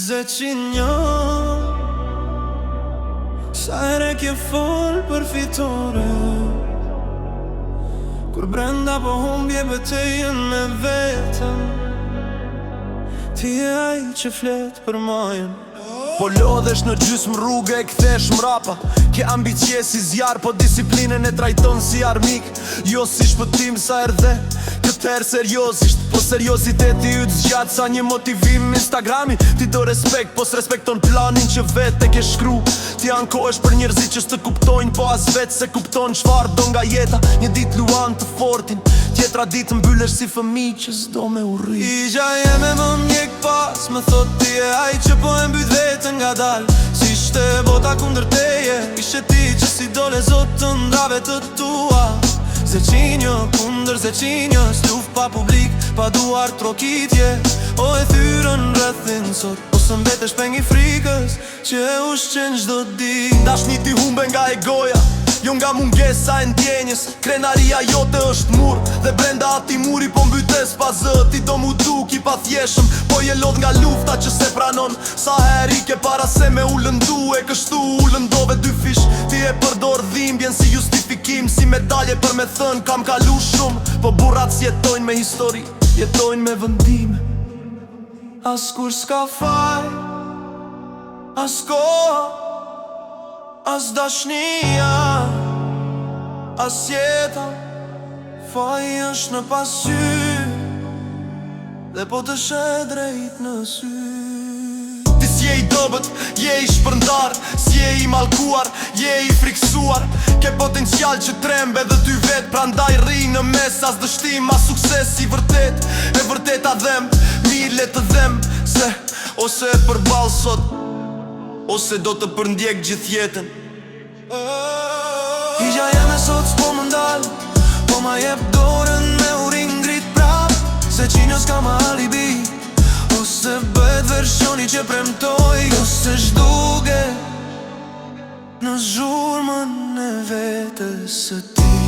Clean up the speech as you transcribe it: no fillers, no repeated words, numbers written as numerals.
21 sa ere kje fol për fitore, kur brenda po humbje betejën me vetën. Ti e ai që flet për majën, po lodhesh në gjysmë rrugë e kthesh mrapa. Ke ambicje si zjarë, po disiplinën e trajton si armik. Jo si shpëtim sa erdhe, këtër seriosisht. Po seriositeti yt zgjat sa një motivim Instagrami. Ti do respekt, po s'respekton planin që vetë e ke shkru. Ti ankohesh për njerëzit që s'të kuptojnë, po as vetë se kupton çfarë do nga jeta. Një dit luan të fortin, tjetra dit mbyllesh si fëmij që s'do me urrit. I gja jeme më mjek pas, më thot ti e ai që po e mbyt vetën nga dal. Si shte bota kundër teje, ishe ti që si dole zot të ndrave të tua. Zeqinjo kundër zeqinjo, s'luft pa publik, pa duar trokitje. O e thyrën rrethin sot, o së mbetesh peng i frikës që e ushqen çdo ditë. Dashni ti humbe nga egoja, jo nga mungesa e ndjenjës. Krenaria jote është mur, dhe brenda ati muri po mbytes pa zë. Ti do mu duk i pathjeshëm, po je lodh nga lufta që se pranon. Sa heri ke para se me u lëndu, e kështu u lëndove dy fish. Ti e përdor dhimbjen si justifikim, si medalje për me thën kam kalu shumë. Po burrat s'jetojnë me histori, jetojnë me vendime. As kur s'ka faj, as koha, as dashnia, as jeta. Faji është në pasy, dhe po të she drejt në sy. Ti s'je i dobët, je i shpërndar, s'je i malkuar, je i friksuar. Ke potencial që trembe dhe ty vet, prandaj rri në mes as dështim, as sukses i vërtet. E vërteta dhem, mirë le të dhem, se ose e përball sot, ose do të përndjek gjithë jetën. I gja jeme sot s'po më ndal, po ma jep dorën me urin ngrit prap. Se qinjo s'ka ma alibi, ose bëhet versioni që premtoj, ose zhduke në zhurmën e vetës së ti.